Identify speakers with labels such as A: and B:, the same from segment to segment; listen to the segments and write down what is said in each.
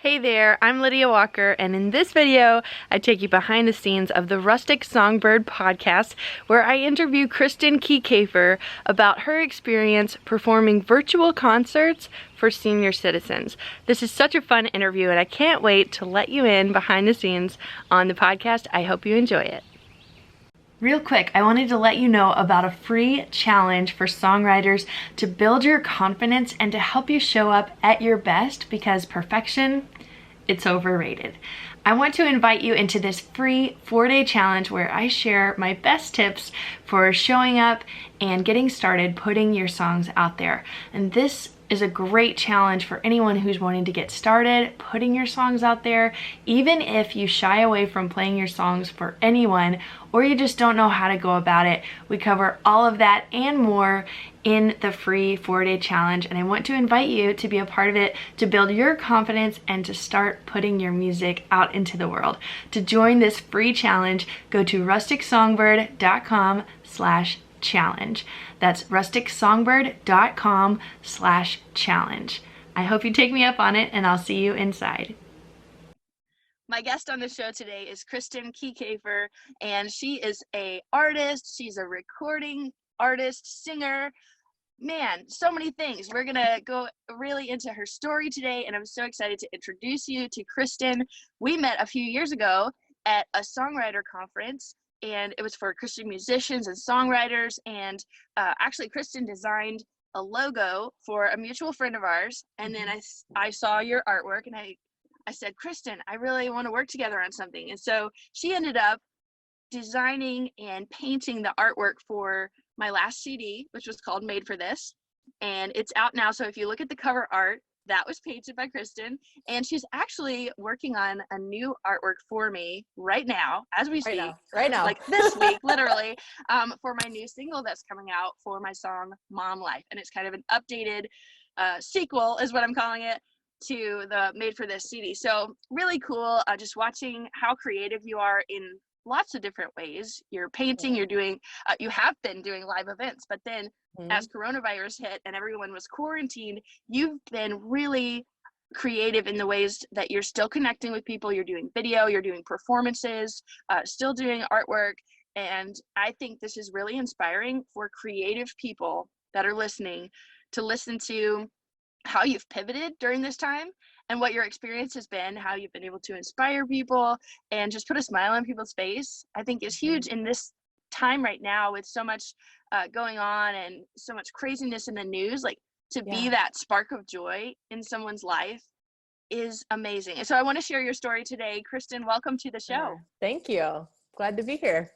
A: Hey there, I'm Lydia Walker, and in this video, I take you behind the scenes of the Rustic Songbird podcast, where I interview Kristen Kieckhaefer about her experience performing virtual concerts for senior citizens. This is such a fun interview, and I can't wait to let you in behind the scenes on the podcast. I hope you enjoy it. Real quick, I wanted to let you know about a free challenge for songwriters to build your confidence and to help you show up at your best, because perfection, it's overrated. I want to invite you into this free 4-day challenge where I share my best tips for showing up and getting started putting your songs out there. And this is a great challenge for anyone who's wanting to get started putting your songs out there, even if you shy away from playing your songs for anyone or you just don't know how to go about it. We cover all of that and more in the free 4-day challenge, and I want to invite you to be a part of it, to build your confidence and to start putting your music out into the world. To join this free challenge, go to rusticsongbird.com/challenge. That's rusticsongbird.com/challenge. I hope you take me up on it, and I'll see you inside. My guest on the show today is Kristen Kieckhaefer, and she is an artist. She's a recording artist, singer. Man, so many things. We're gonna go really into her story today, and I'm so excited to introduce you to Kristen. We met a few years ago at a songwriter conference, and it was for Christian musicians and songwriters, and actually Kristen designed a logo for a mutual friend of ours, and then I saw your artwork, and I said, Kristen, I really want to work together on something. And so she ended up designing and painting the artwork for my last CD, which was called Made for This, and it's out now. So if you look at the cover art, that was painted by Kristen, and she's actually working on a new artwork for me right now as we speak.
B: Right now.
A: Like this week, literally, for my new single that's coming out for my song Mom Life, and it's kind of an updated sequel is what I'm calling it to the Made for This CD. So really cool, just watching how creative you are in lots of different ways. You're painting, you're doing, you have been doing live events, but then as coronavirus hit and everyone was quarantined, you've been really creative in the ways that you're still connecting with people. You're doing video, you're doing performances, still doing artwork. And I think this is really inspiring for creative people that are listening to listen to how you've pivoted during this time and what your experience has been, how you've been able to inspire people and just put a smile on people's face. I think is huge in this time right now with so much going on and so much craziness in the news. Like, to be that spark of joy in someone's life is amazing. And so I want to share your story today. Kristen, welcome to the show.
B: Thank you. Glad to be here.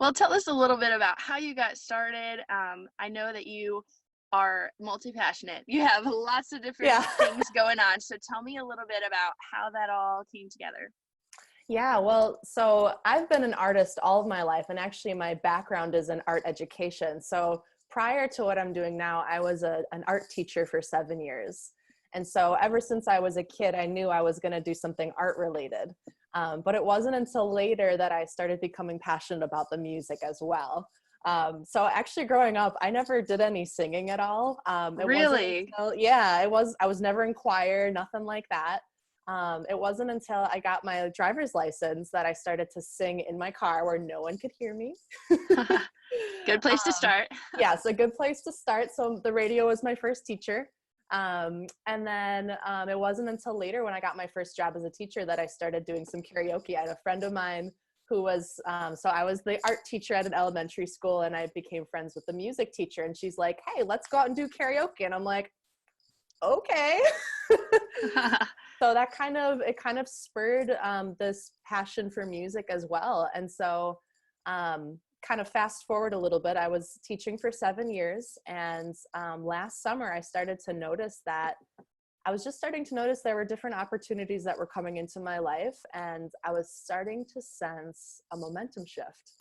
A: Well, tell us a little bit about how you got started. I know that you are multi-passionate. You have lots of different things going on. So tell me a little bit about how that all came together.
B: Yeah, well, so I've been an artist all of my life, and actually my background is in art education. So prior to what I'm doing now, I was an art teacher for 7 years. And so ever since I was a kid, I knew I was going to do something art related. But it wasn't until later that I started becoming passionate about the music as well. So actually growing up, I never did any singing at all.
A: Really?
B: I was never in choir, nothing like that. It wasn't until I got my driver's license that I started to sing in my car where no one could hear me.
A: Good place to start.
B: Yeah, it's a good place to start. So the radio was my first teacher. And then it wasn't until later when I got my first job as a teacher that I started doing some karaoke. I had a friend of mine who was, so I was the art teacher at an elementary school, and I became friends with the music teacher, and she's like, hey, let's go out and do karaoke. And I'm like, okay. So that kind of spurred this passion for music as well. And so kind of fast forward a little bit, I was teaching for 7 years, and last summer I started to notice that there were different opportunities that were coming into my life, and I was starting to sense a momentum shift.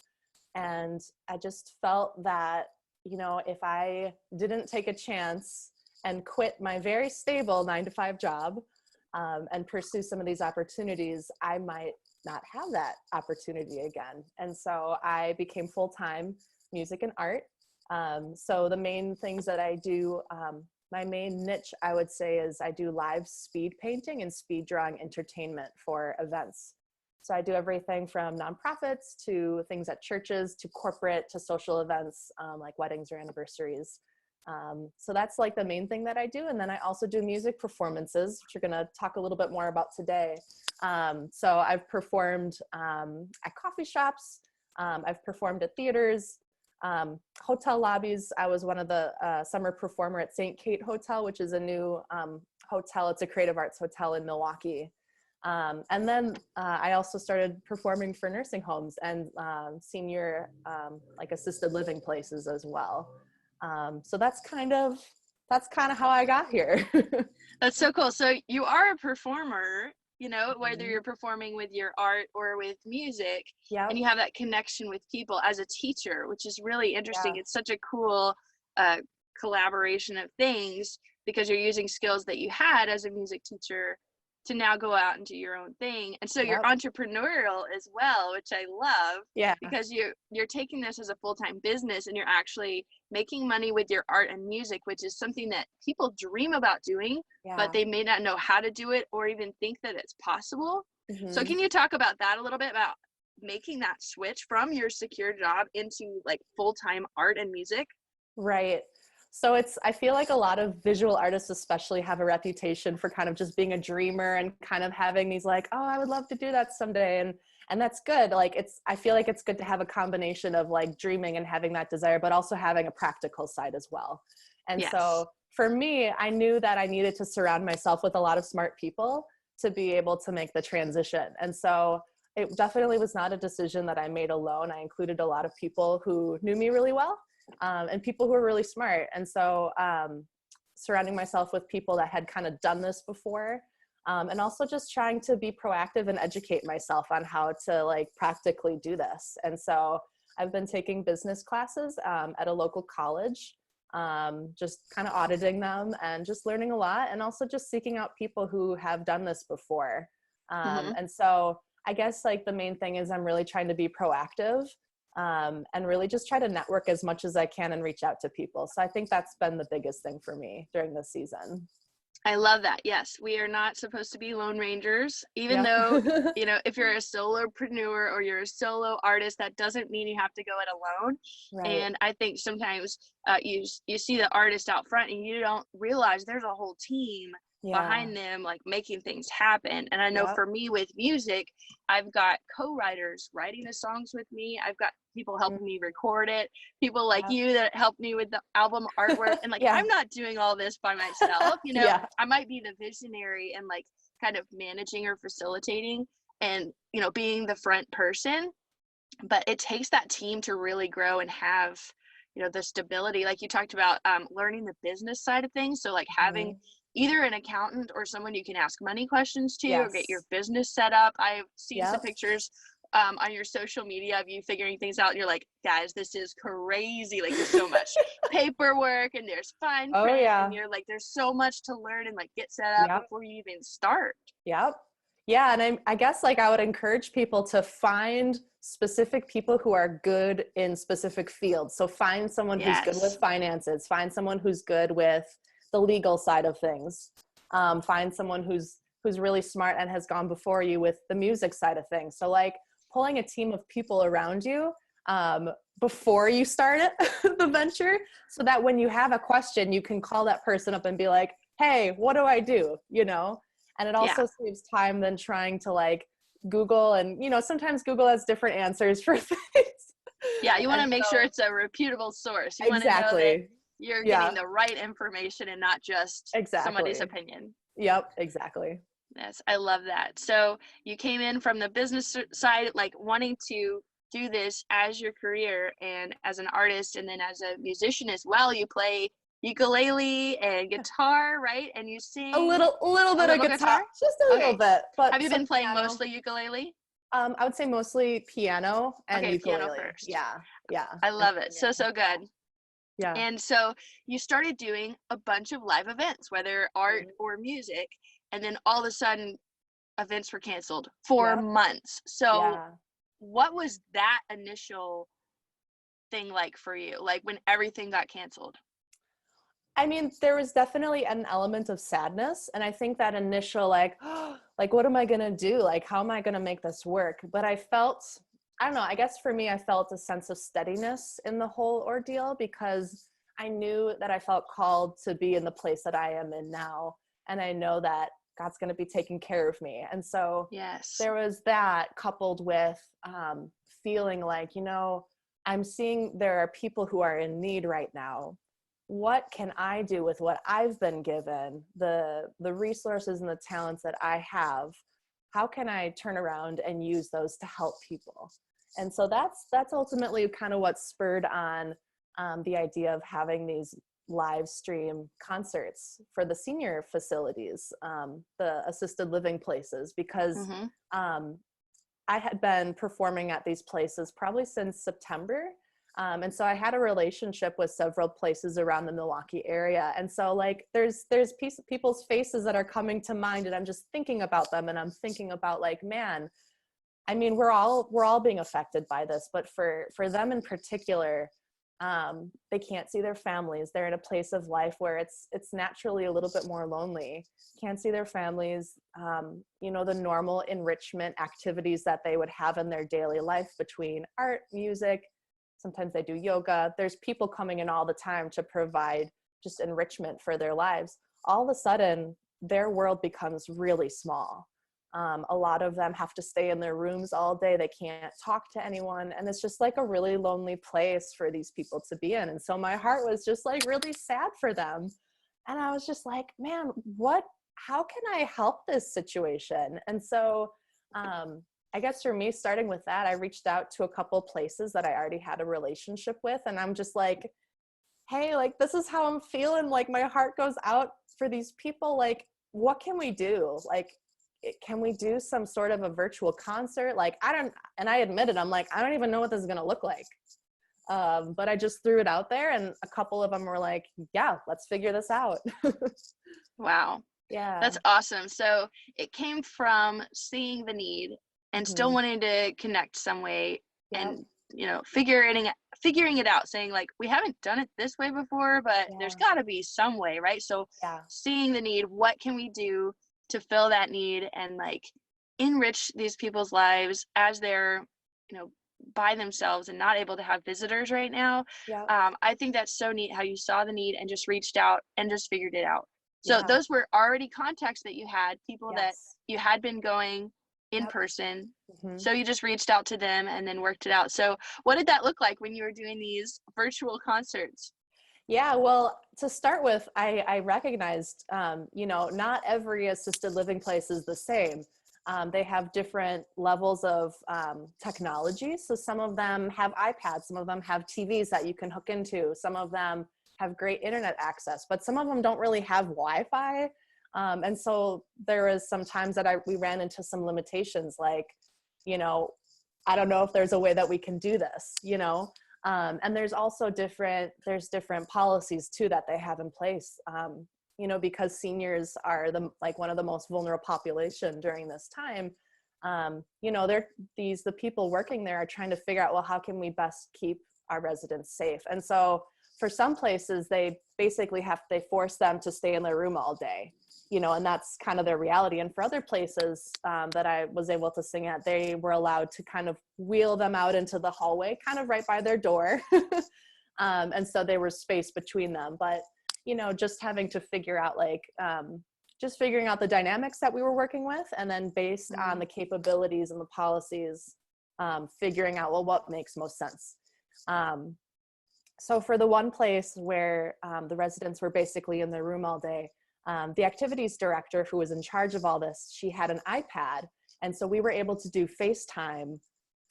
B: And I just felt that, if I didn't take a chance and quit my very stable 9-to-5 job and pursue some of these opportunities, I might not have that opportunity again. And so I became full-time music and art. So the main things that I do my main niche, I would say, is I do live speed painting and speed drawing entertainment for events. So I do everything from nonprofits to things at churches to corporate to social events, like weddings or anniversaries. So that's like the main thing that I do. And then I also do music performances, which we're going to talk a little bit more about today. So I've performed at coffee shops. I've performed at theaters, hotel lobbies. I was one of the summer performer at St. Kate Hotel, which is a new hotel. It's a creative arts hotel in Milwaukee. And then I also started performing for nursing homes and senior like assisted living places as well. So that's kind of how I got here.
A: That's so cool. So you are a performer, you know, whether you're performing with your art or with music,
B: Yeah.
A: and you have that connection with people as a teacher, which is really interesting.
B: Yeah.
A: It's such a cool collaboration of things, because you're using skills that you had as a music teacher to now go out and do your own thing. And so you're entrepreneurial as well, which I love.
B: Yeah.
A: Because you're taking this as a full-time business, and you're actually making money with your art and music, which is something that people dream about doing, but they may not know how to do it or even think that it's possible. So can you talk about that a little bit, about making that switch from your secure job into like full-time art and music?
B: Right. So I feel like a lot of visual artists especially have a reputation for kind of just being a dreamer and kind of having these like, oh, I would love to do that someday. And that's good. Like I feel like it's good to have a combination of like dreaming and having that desire, but also having a practical side as well. And so for me, I knew that I needed to surround myself with a lot of smart people to be able to make the transition. And so it definitely was not a decision that I made alone. I included a lot of people who knew me really well. And people who are really smart. And so surrounding myself with people that had kind of done this before, and also just trying to be proactive and educate myself on how to like practically do this. And so I've been taking business classes at a local college, just kind of auditing them and just learning a lot, and also just seeking out people who have done this before. And so I guess like the main thing is I'm really trying to be proactive. And really just try to network as much as I can and reach out to people. So I think that's been the biggest thing for me during this season.
A: I love that. Yes, we are not supposed to be lone rangers, even though, you know, if you're a solopreneur or you're a solo artist, that doesn't mean you have to go it alone.
B: Right.
A: And I think sometimes you see the artist out front and you don't realize there's a whole team behind them, like making things happen. And I know for me with music, I've got co-writers writing the songs with me. I've got people helping me record it, people like you that help me with the album artwork. And like, I'm not doing all this by myself, you know. I might be the visionary and like kind of managing or facilitating and, you know, being the front person, but it takes that team to really grow and have, you know, the stability, like you talked about, learning the business side of things. So like having either an accountant or someone you can ask money questions to or get your business set up. I've seen some pictures on your social media of you figuring things out, and you're like, guys, this is crazy. Like there's so much paperwork and there's fine print, and you're like, there's so much to learn and like get set up before you even start.
B: Yeah, and I guess like I would encourage people to find specific people who are good in specific fields. So find someone who's good with finances, find someone who's good with the legal side of things, find someone who's really smart and has gone before you with the music side of things. So like pulling a team of people around you before you start it, the venture, so that when you have a question, you can call that person up and be like, hey, what do I do? You know? And it also saves time than trying to like Google, and, you know, sometimes Google has different answers for things.
A: Yeah, you want to make sure it's a reputable source. You want to know that you're getting the right information and not just somebody's opinion.
B: Yep, exactly.
A: Yes, I love that. So you came in from the business side, like wanting to do this as your career and as an artist, and then as a musician as well. You play ukulele and guitar, right? And you sing
B: a little bit of guitar, just a little bit. But
A: have you been playing mostly ukulele?
B: I would say mostly piano and ukulele.
A: Piano first.
B: Yeah.
A: I love it. So good.
B: Yeah.
A: And so you started doing a bunch of live events, whether art or music, and then all of a sudden events were canceled for months. So what was that initial thing like for you? Like when everything got canceled?
B: I mean, there was definitely an element of sadness. And I think that initial, like, like, what am I going to do? Like, how am I going to make this work? But I felt, I don't know, I guess for me, I felt a sense of steadiness in the whole ordeal because I knew that I felt called to be in the place that I am in now. And I know that God's going to be taking care of me. And so
A: Yes.
B: there was that coupled with feeling like, I'm seeing there are people who are in need right now. What can I do with what I've been given, the resources and the talents that I have? How can I turn around and use those to help people? And so that's ultimately kind of what spurred on the idea of having these live stream concerts for the senior facilities, the assisted living places, because I had been performing at these places probably since September. And so I had a relationship with several places around the Milwaukee area. And so like, there's people's faces that are coming to mind, and I'm just thinking about them, and I'm thinking about like, man, I mean, we're all being affected by this, but for them in particular, they can't see their families. They're in a place of life where it's naturally a little bit more lonely. Can't see their families, the normal enrichment activities that they would have in their daily life between art, music. Sometimes they do yoga. There's people coming in all the time to provide just enrichment for their lives. All of a sudden, their world becomes really small. A lot of them have to stay in their rooms all day. They can't talk to anyone. And it's just like a really lonely place for these people to be in. And so my heart was just like really sad for them. And I was just like, man, how can I help this situation? And so I guess for me, starting with that, I reached out to a couple places that I already had a relationship with. And I'm just like, hey, like, this is how I'm feeling. Like, my heart goes out for these people. Like, what can we do? Like, can we do some sort of a virtual concert? Like, and I admitted, I'm like, I don't even know what this is going to look like. But I just threw it out there, and a couple of them were like, yeah, let's figure this out.
A: Wow.
B: Yeah.
A: That's awesome. So it came from seeing the need and still wanting to connect some way, and figuring it out, saying like, we haven't done it this way before, but there's got to be some way, right? So seeing the need, what can we do to fill that need and like enrich these people's lives as they're by themselves and not able to have visitors right now. I think that's so neat how you saw the need and just reached out and just figured it out. So those were already contacts that you had, people that you had been going in person. So you just reached out to them and then worked it out. So what did that look like when you were doing these virtual concerts?
B: Yeah, well, to start with, I recognized, not every assisted living place is the same. They have different levels of technology. So some of them have iPads, some of them have TVs that you can hook into, some of them have great internet access, but some of them don't really have Wi-Fi. And so there was some times that we ran into some limitations, like, I don't know if there's a way that we can do this, and there's also different policies too that they have in place, because seniors are one of the most vulnerable population during this time. The people working there are trying to figure out, well, how can we best keep our residents safe? And so for some places, they basically they force them to stay in their room all day, and that's kind of their reality. And for other places that I was able to sing at, they were allowed to kind of wheel them out into the hallway, kind of right by their door. And so there was space between them. But, just having to figure out just figuring out the dynamics that we were working with, and then based on the capabilities and the policies, figuring out, well, what makes most sense. So for the one place where the residents were basically in their room all day, the activities director who was in charge of all this, she had an iPad. And so we were able to do FaceTime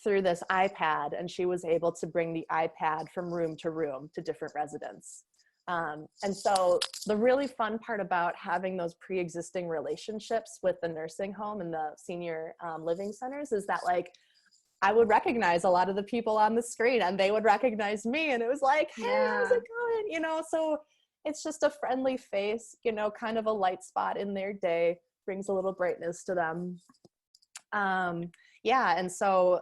B: through this iPad, and she was able to bring the iPad from room to different residents. And so the really fun part about having those pre-existing relationships with the nursing home and the senior living centers is that, like, I would recognize a lot of the people on the screen, and they would recognize me, and it was like, hey, how's it going? So it's just a friendly face, kind of a light spot in their day, brings a little brightness to them. And so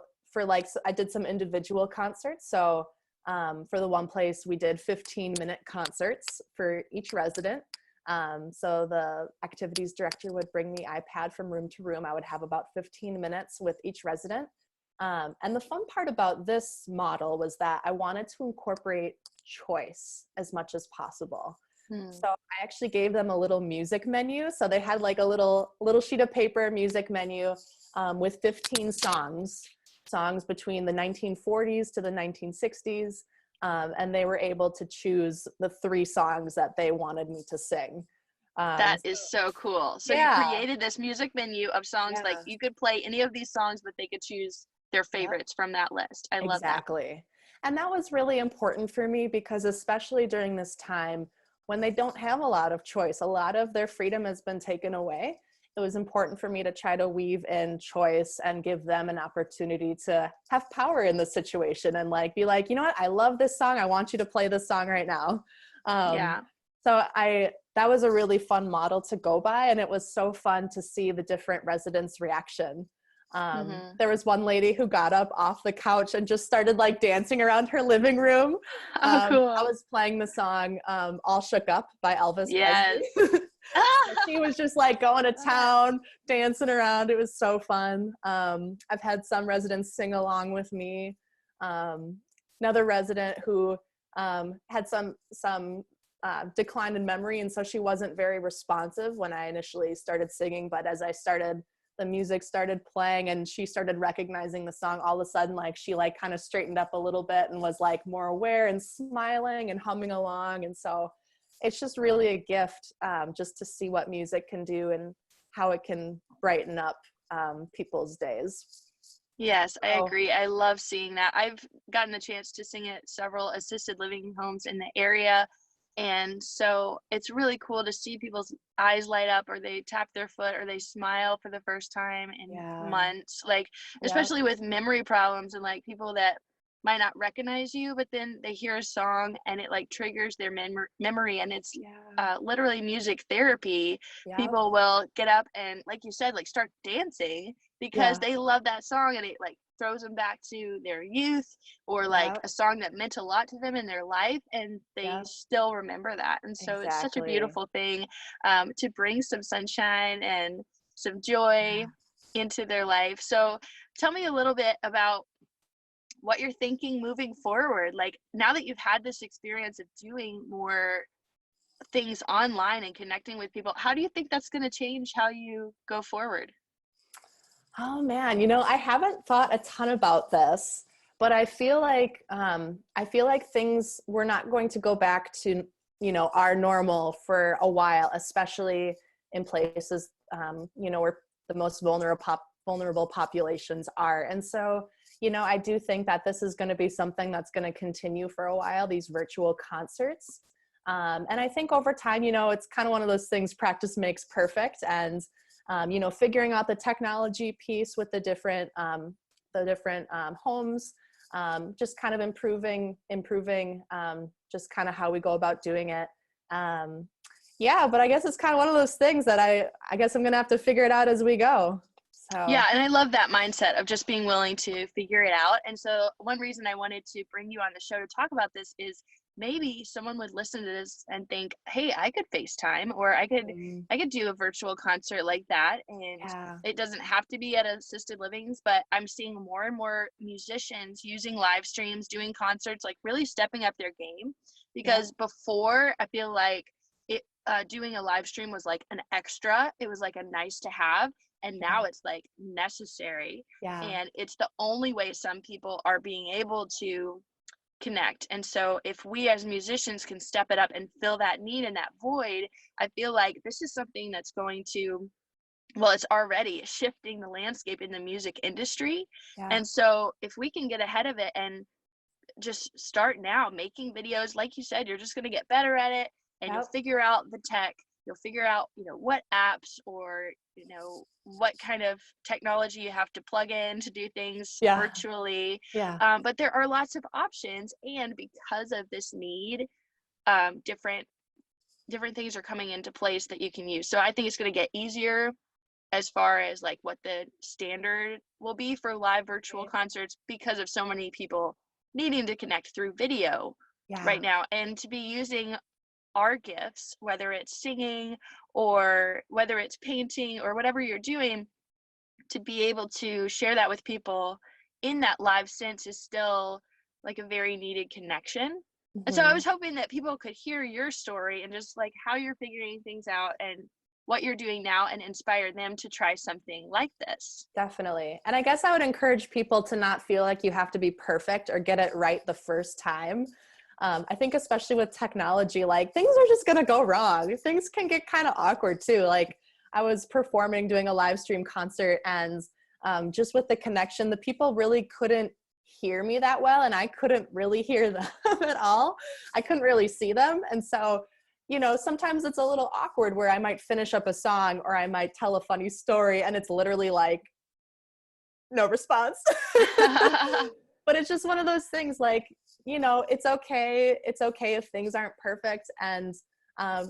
B: I did some individual concerts. So For the one place, we did 15-minute concerts for each resident. So the activities director would bring the iPad from room to room. I would have about 15 minutes with each resident. And the fun part about this model was that I wanted to incorporate choice as much as possible. So I actually gave them a little music menu. So they had like a little sheet of paper music menu with 15 songs between the 1940s to the 1960s. And they were able to choose the 3 songs that they wanted me to sing.
A: That is so cool. So you created this music menu of songs, like you could play any of these songs, but they could choose their favorites from that list. I love that.
B: Exactly. And that was really important for me because especially during this time when they don't have a lot of choice, a lot of their freedom has been taken away. It was important for me to try to weave in choice and give them an opportunity to have power in the situation and like be like, you know what, I love this song. I want you to play this song right now. So that was a really fun model to go by, and it was so fun to see the different residents' reaction. There was one lady who got up off the couch and just started like dancing around her living room.
A: Cool.
B: I was playing the song All Shook Up by Elvis Presley. She was just like going to town, dancing around. It was so fun. I've had some residents sing along with me. Another resident who had some decline in memory, and so she wasn't very responsive when I initially started singing, but as the music started playing and she started recognizing the song, all of a sudden like she like kind of straightened up a little bit and was like more aware and smiling and humming along. And so it's just really a gift just to see what music can do and how it can brighten up people's days.
A: Yes, I agree. I love seeing that. I've gotten the chance to sing at several assisted living homes in the area. And so it's really cool to see people's eyes light up, or they tap their foot, or they smile for the first time in months, like especially with memory problems and like people that might not recognize you, but then they hear a song and it like triggers their memory, and it's literally music therapy. People will get up and, like you said, like start dancing because they love that song, and it like throws them back to their youth, or like a song that meant a lot to them in their life, and they still remember that. And so it's such a beautiful thing to bring some sunshine and some joy into their life. So tell me a little bit about what you're thinking moving forward. Like now that you've had this experience of doing more things online and connecting with people, how do you think that's going to change how you go forward?
B: Oh man, I haven't thought a ton about this, but I feel like things, we're not going to go back to, our normal for a while, especially in places, where the most vulnerable populations are. And so, I do think that this is going to be something that's going to continue for a while, these virtual concerts. And I think over time, it's kind of one of those things, practice makes perfect. And figuring out the technology piece with the different homes, just kind of improving just kind of how we go about doing it. But I guess it's kind of one of those things that I guess I'm going to have to figure it out as we go. So.
A: Yeah, and I love that mindset of just being willing to figure it out. And so one reason I wanted to bring you on the show to talk about this is maybe someone would listen to this and think, hey, I could FaceTime, or I could do a virtual concert like that. And it doesn't have to be at assisted livings, but I'm seeing more and more musicians using live streams, doing concerts, like really stepping up their game. Because before, I feel like doing a live stream was like an extra. It was like a nice to have. And now it's like necessary. And it's the only way some people are being able to connect. And so if we as musicians can step it up and fill that need and that void, I feel like this is something that's going to, well, it's already shifting the landscape in the music industry. And so if we can get ahead of it and just start now making videos, like you said, you're just going to get better at it, and you'll figure out the tech. You'll figure out, what apps or, what kind of technology you have to plug in to do things virtually. But there are lots of options. And because of this need, different things are coming into place that you can use. So I think it's going to get easier as far as like what the standard will be for live virtual concerts, because of so many people needing to connect through video right now, and to be using our gifts, whether it's singing or whether it's painting or whatever you're doing, to be able to share that with people in that live sense is still like a very needed connection. And so I was hoping that people could hear your story and just like how you're figuring things out and what you're doing now and inspire them to try something like this.
B: Definitely. And I guess I would encourage people to not feel like you have to be perfect or get it right the first time. I think especially with technology, like things are just going to go wrong. Things can get kind of awkward too. Like I was performing, doing a live stream concert, and just with the connection, the people really couldn't hear me that well, and I couldn't really hear them at all. I couldn't really see them. And so, you know, sometimes it's a little awkward where I might finish up a song or I might tell a funny story and it's literally like no response. But it's just one of those things, like, you know, it's okay. It's okay if things aren't perfect, and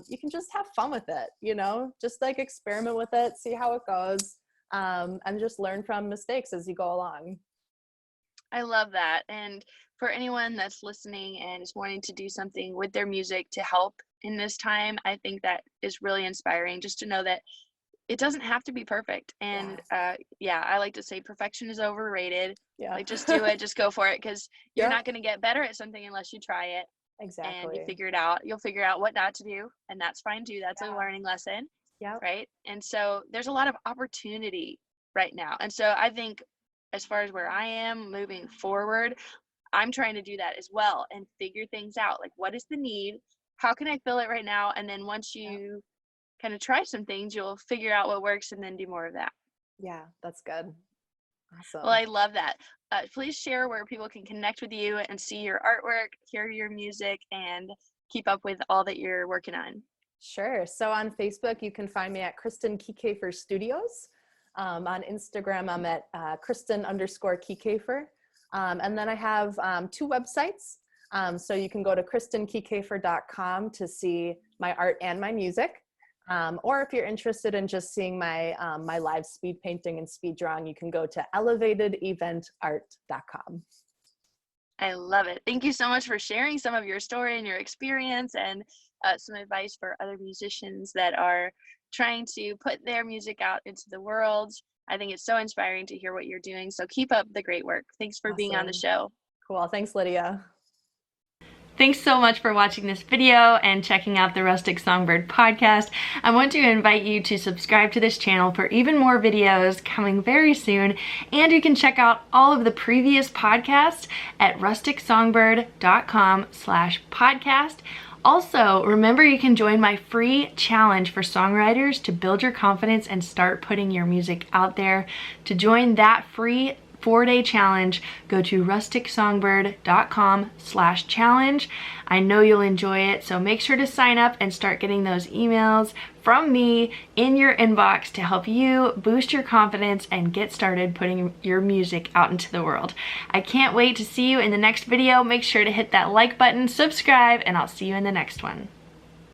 B: you can just have fun with it, you know, just like experiment with it, see how it goes, and just learn from mistakes as you go along.
A: I love that. And for anyone that's listening and is wanting to do something with their music to help in this time, I think that is really inspiring, just to know that it doesn't have to be perfect. And yeah, I like to say perfection is overrated. Like just do it, just go for it, because you're not going to get better at something unless you try it.
B: Exactly.
A: And you figure it out. You'll figure out what not to do, and that's fine too. That's a learning lesson. Right. And so there's a lot of opportunity right now. And so I think as far as where I am moving forward, I'm trying to do that as well and figure things out. Like, what is the need? How can I fill it right now? And then once you kind of try some things, you'll figure out what works and then do more of that.
B: Yeah, that's good. Awesome.
A: Well, I love that. Please share where people can connect with you and see your artwork, hear your music, and keep up with all that you're working on.
B: Sure. So on Facebook, you can find me at Kristen Kieckhaefer Studios. On Instagram, I'm at Kristen_Kieckhaefer. And then I have 2 websites. So you can go to KristenKieckhaefer.com to see my art and my music. Or if you're interested in just seeing my my live speed painting and speed drawing, you can go to ElevatedEventArt.com.
A: I love it. Thank you so much for sharing some of your story and your experience, and some advice for other musicians that are trying to put their music out into the world. I think it's so inspiring to hear what you're doing. So keep up the great work. Thanks for being on the show.
B: Cool. Thanks, Lydia.
A: Thanks so much for watching this video and checking out the Rustic Songbird podcast. I want to invite you to subscribe to this channel for even more videos coming very soon. And you can check out all of the previous podcasts at rusticsongbird.com/podcast. Also, remember you can join my free challenge for songwriters to build your confidence and start putting your music out there. To join that free 4-day challenge, go to rusticsongbird.com/challenge. I know you'll enjoy it, so make sure to sign up and start getting those emails from me in your inbox to help you boost your confidence and get started putting your music out into the world. I can't wait to see you in the next video. Make sure to hit that like button, subscribe, and I'll see you in the next one.